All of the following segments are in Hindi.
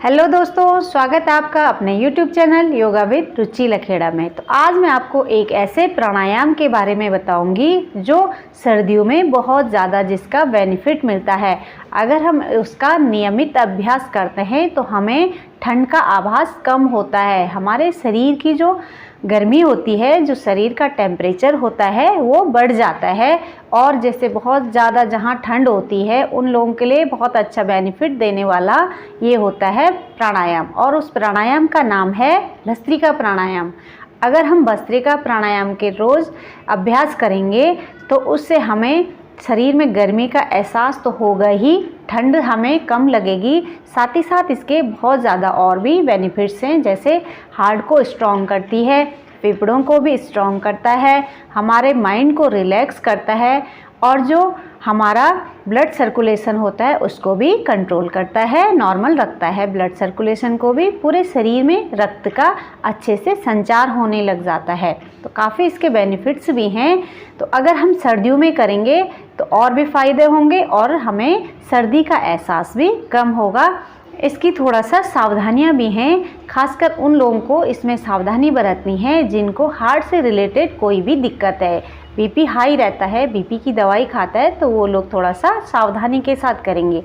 हेलो दोस्तों, स्वागत है आपका अपने YouTube चैनल योगा विद रुचि लखेड़ा में। तो आज मैं आपको एक ऐसे प्राणायाम के बारे में बताऊंगी जो सर्दियों में बहुत ज़्यादा जिसका बेनिफिट मिलता है। अगर हम उसका नियमित अभ्यास करते हैं तो हमें ठंड का आभास कम होता है, हमारे शरीर की जो गर्मी होती है, जो शरीर का टेम्परेचर होता है वो बढ़ जाता है। और जैसे बहुत ज़्यादा जहाँ ठंड होती है उन लोगों के लिए बहुत अच्छा बेनिफिट देने वाला ये होता है प्राणायाम। और उस प्राणायाम का नाम है भस्त्रिका प्राणायाम। अगर हम भस्त्रिका प्राणायाम के रोज़ अभ्यास करेंगे तो उससे हमें शरीर में गर्मी का एहसास तो होगा ही, ठंड हमें कम लगेगी, साथ ही साथ इसके बहुत ज़्यादा और भी बेनिफिट्स हैं। जैसे हार्ट को स्ट्रॉन्ग करती है, फेफड़ों को भी स्ट्रॉन्ग करता है, हमारे माइंड को रिलैक्स करता है और जो हमारा ब्लड सर्कुलेशन होता है उसको भी कंट्रोल करता है, नॉर्मल रखता है। ब्लड सर्कुलेशन को भी पूरे शरीर में रक्त का अच्छे से संचार होने लग जाता है। तो काफ़ी इसके बेनिफिट्स भी हैं। तो अगर हम सर्दियों में करेंगे तो और भी फ़ायदे होंगे और हमें सर्दी का एहसास भी कम होगा। इसकी थोड़ा सा सावधानियां भी हैं, खासकर उन लोगों को इसमें सावधानी बरतनी है जिनको हार्ट से रिलेटेड कोई भी दिक्कत है, बीपी हाई रहता है, बीपी की दवाई खाता है, तो वो लोग थोड़ा सा सावधानी के साथ करेंगे।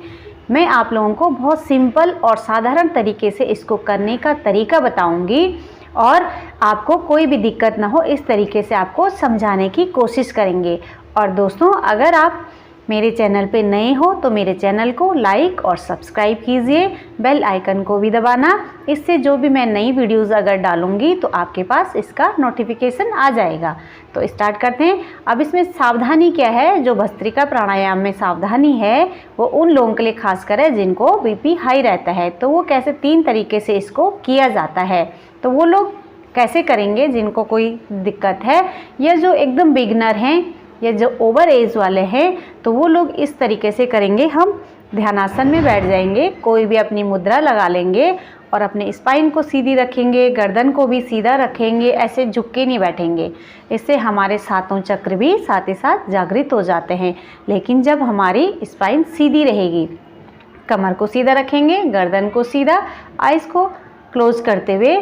मैं आप लोगों को बहुत सिंपल और साधारण तरीके से इसको करने का तरीका बताऊंगी और आपको कोई भी दिक्कत ना हो इस तरीके से आपको समझाने की कोशिश करेंगे। और दोस्तों, अगर आप मेरे चैनल पे नए हो तो मेरे चैनल को लाइक और सब्सक्राइब कीजिए, बेल आइकन को भी दबाना। इससे जो भी मैं नई वीडियोस अगर डालूंगी तो आपके पास इसका नोटिफिकेशन आ जाएगा। तो स्टार्ट करते हैं। अब इसमें सावधानी क्या है, जो भस्त्रिका प्राणायाम में सावधानी है वो उन लोगों के लिए खासकर है जिनको बीपी हाई रहता है। तो वो कैसे 3 तरीके से इसको किया जाता है। तो वो लोग कैसे करेंगे जिनको कोई दिक्कत है, या जो एकदम बिगनर हैं या जो ओवर एज वाले हैं, तो वो लोग इस तरीके से करेंगे। हम ध्यानासन में बैठ जाएंगे, कोई भी अपनी मुद्रा लगा लेंगे और अपने स्पाइन को सीधी रखेंगे, गर्दन को भी सीधा रखेंगे, ऐसे झुक के नहीं बैठेंगे। इससे हमारे सातों चक्र भी साथ ही साथ जागृत हो जाते हैं। लेकिन जब हमारी स्पाइन सीधी रहेगी, कमर को सीधा रखेंगे, गर्दन को सीधा, आइज़ को क्लोज करते हुए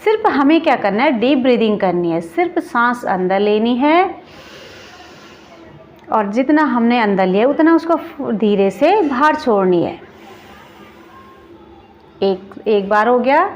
सिर्फ हमें क्या करना है, डीप ब्रीदिंग करनी है। सिर्फ सांस अंदर लेनी है और जितना हमने अंदर लिया उतना उसको धीरे से बाहर छोड़नी है। एक बार हो गया,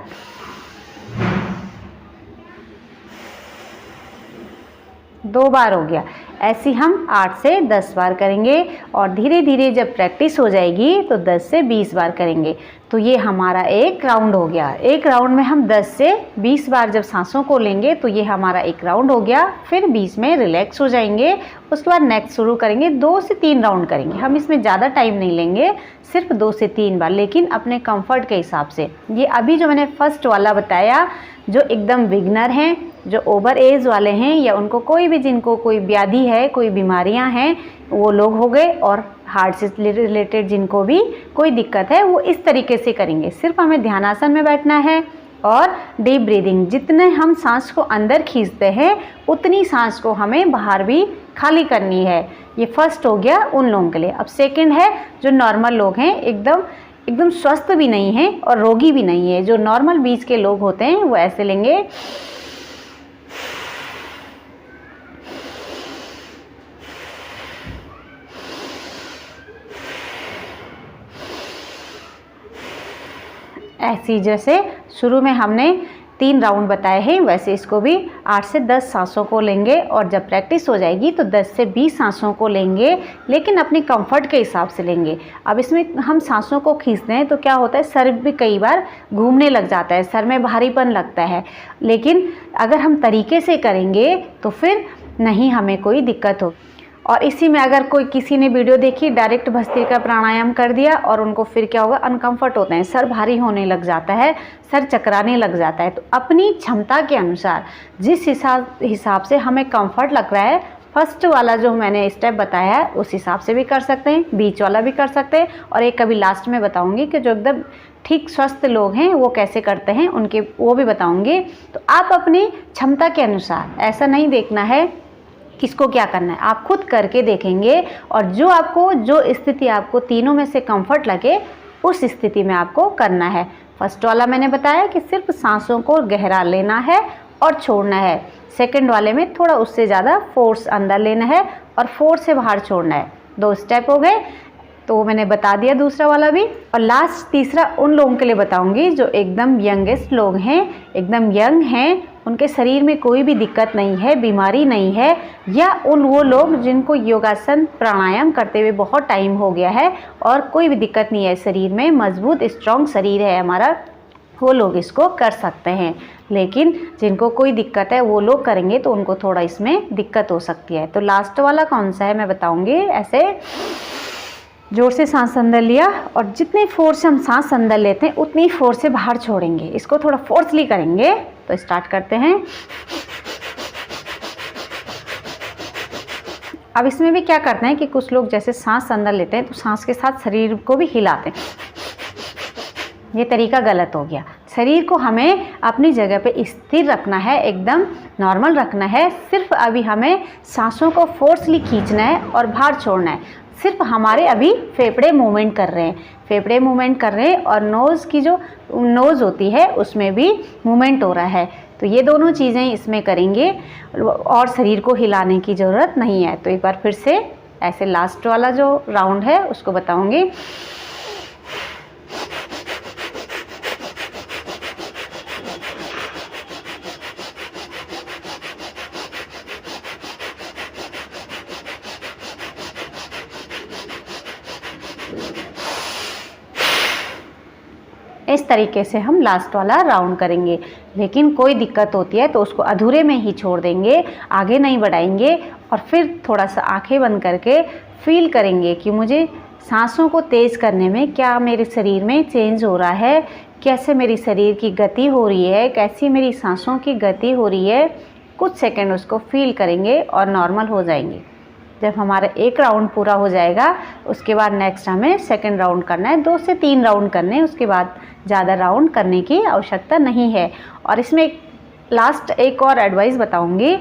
दो बार हो गया। ऐसे हम 8 से 10 बार करेंगे और धीरे धीरे जब प्रैक्टिस हो जाएगी तो 10 से 20 बार करेंगे। तो ये हमारा एक राउंड हो गया। एक राउंड में हम 10 से 20 बार जब सांसों को लेंगे तो ये हमारा एक राउंड हो गया। फिर बीच में रिलैक्स हो जाएंगे, उसके बाद नेक्स्ट शुरू करेंगे। 2 से 3 राउंड करेंगे। हम इसमें ज़्यादा टाइम नहीं लेंगे, सिर्फ 2 से 3 बार, लेकिन अपने कंफर्ट के हिसाब से। ये अभी जो मैंने फर्स्ट वाला बताया, जो एकदम बिगनर हैं, जो ओवर एज वाले हैं, या उनको कोई भी जिनको कोई व्याधि है, कोई बीमारियां हैं, वो लोग हो गए, और हार्ट से रिलेटेड जिनको भी कोई दिक्कत है वो इस तरीके से करेंगे। सिर्फ हमें ध्यानासन में बैठना है और डीप ब्रीदिंग, जितने हम सांस को अंदर खींचते हैं उतनी सांस को हमें बाहर भी खाली करनी है। ये फर्स्ट हो गया उन लोगों के लिए। अब सेकंड है जो नॉर्मल लोग हैं, एकदम स्वस्थ भी नहीं है और रोगी भी नहीं है। जो नॉर्मल बीच के लोग होते हैं वो ऐसे लेंगे, ऐसी जैसे शुरू में हमने 3 राउंड बताए हैं वैसे इसको भी 8 से 10 सांसों को लेंगे। और जब प्रैक्टिस हो जाएगी तो 10 से 20 सांसों को लेंगे, लेकिन अपने कंफर्ट के हिसाब से लेंगे। अब इसमें हम सांसों को खींचते हैं तो क्या होता है, सर भी कई बार घूमने लग जाता है, सर में भारीपन लगता है। लेकिन अगर हम तरीके से करेंगे तो फिर नहीं हमें कोई दिक्कत हो। और इसी में अगर कोई किसी ने वीडियो देखी, डायरेक्ट भस्त्रिका प्राणायाम कर दिया और उनको फिर क्या होगा, अनकंफर्ट होते हैं, सर भारी होने लग जाता है, सर चकराने लग जाता है। तो अपनी क्षमता के अनुसार जिस हिसाब से हमें कंफर्ट लग रहा है, फर्स्ट वाला जो मैंने स्टेप बताया है उस हिसाब से भी कर सकते हैं, बीच वाला भी कर सकते हैं, और एक कभी लास्ट में बताऊंगी कि जो एकदम ठीक स्वस्थ लोग हैं वो कैसे करते हैं, उनके वो भी बताऊंगी। तो आप अपनी क्षमता के अनुसार, ऐसा नहीं देखना है किसको क्या करना है, आप खुद करके देखेंगे और जो स्थिति आपको तीनों में से कंफर्ट लगे उस स्थिति में आपको करना है। फर्स्ट वाला मैंने बताया कि सिर्फ सांसों को गहरा लेना है और छोड़ना है। सेकंड वाले में थोड़ा उससे ज़्यादा फोर्स अंदर लेना है और फोर्स से बाहर छोड़ना है। 2 स्टेप हो गए, तो मैंने बता दिया दूसरा वाला भी। और लास्ट तीसरा उन लोगों के लिए बताऊंगी जो एकदम यंगेस्ट लोग हैं, एकदम यंग हैं, उनके शरीर में कोई भी दिक्कत नहीं है, बीमारी नहीं है, या वो लोग जिनको योगासन प्राणायाम करते हुए बहुत टाइम हो गया है और कोई भी दिक्कत नहीं है शरीर में, मजबूत स्ट्रॉन्ग शरीर है हमारा, वो लोग इसको कर सकते हैं। लेकिन जिनको कोई दिक्कत है वो लोग करेंगे तो उनको थोड़ा इसमें दिक्कत हो सकती है। तो लास्ट वाला कौन सा है मैं बताऊंगी। ऐसे जोर से सांस अंदर लिया और जितनी फोर्स से हम सांस अंदर लेते हैं उतनी फोर्स से बाहर छोड़ेंगे। इसको थोड़ा फोर्सली करेंगे। तो स्टार्ट करते हैं। अब इसमें भी क्या करते हैं कि कुछ लोग जैसे सांस अंदर लेते हैं तो सांस के साथ शरीर को भी हिलाते हैं। ये तरीका गलत हो गया। शरीर को हमें अपनी जगह पे स्थिर रखना है, एकदम नॉर्मल रखना है। सिर्फ अभी हमें सांसों को फोर्सली खींचना है और बाहर छोड़ना है। सिर्फ हमारे अभी फेफड़े मूवमेंट कर रहे हैं, फेफड़े मूवमेंट कर रहे हैं और नोज़ की जो नोज़ होती है उसमें भी मूवमेंट हो रहा है। तो ये दोनों चीज़ें इसमें करेंगे और शरीर को हिलाने की ज़रूरत नहीं है। तो एक बार फिर से ऐसे लास्ट वाला जो राउंड है उसको बताऊंगी। इस तरीके से हम लास्ट वाला राउंड करेंगे। लेकिन कोई दिक्कत होती है तो उसको अधूरे में ही छोड़ देंगे, आगे नहीं बढ़ाएंगे। और फिर थोड़ा सा आंखें बंद करके फील करेंगे कि मुझे सांसों को तेज़ करने में क्या मेरे शरीर में चेंज हो रहा है, कैसे मेरी शरीर की गति हो रही है, कैसी मेरी सांसों की गति हो रही है। कुछ सेकंड उसको फील करेंगे और नॉर्मल हो जाएंगे। जब हमारा एक राउंड पूरा हो जाएगा उसके बाद नेक्स्ट हमें सेकंड राउंड करना है। 2 से 3 राउंड करने हैं, उसके बाद ज़्यादा राउंड करने की आवश्यकता नहीं है। और इसमें लास्ट एक और एडवाइस बताऊंगी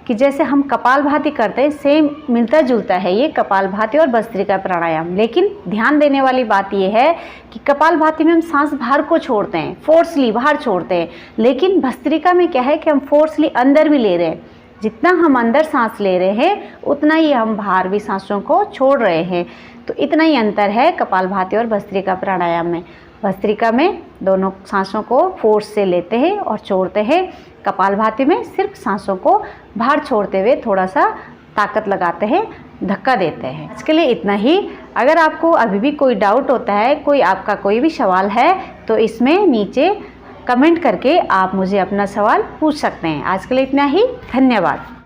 कि जैसे हम कपालभाति करते हैं, सेम मिलता जुलता है ये कपालभाति और भस्त्रिका प्राणायाम। लेकिन ध्यान देने वाली बात ये है कि कपालभाति में हम सांस बाहर को छोड़ते हैं, फोर्सली बाहर छोड़ते हैं। लेकिन भस्त्रिका में क्या है कि हम फोर्सली अंदर भी ले रहे हैं। जितना हम अंदर सांस ले रहे हैं उतना ही हम बाहर भी सांसों को छोड़ रहे हैं। तो इतना ही अंतर है कपालभाति और भस्त्रिका प्राणायाम में। भस्त्रिका में दोनों सांसों को फोर्स से लेते हैं और छोड़ते हैं। कपालभाति में सिर्फ सांसों को बाहर छोड़ते हुए थोड़ा सा ताकत लगाते हैं, धक्का देते हैं। इसके लिए इतना ही। अगर आपको अभी भी कोई डाउट होता है, आपका कोई भी सवाल है, तो इसमें नीचे कमेंट करके आप मुझे अपना सवाल पूछ सकते हैं। आज के लिए इतना ही। धन्यवाद।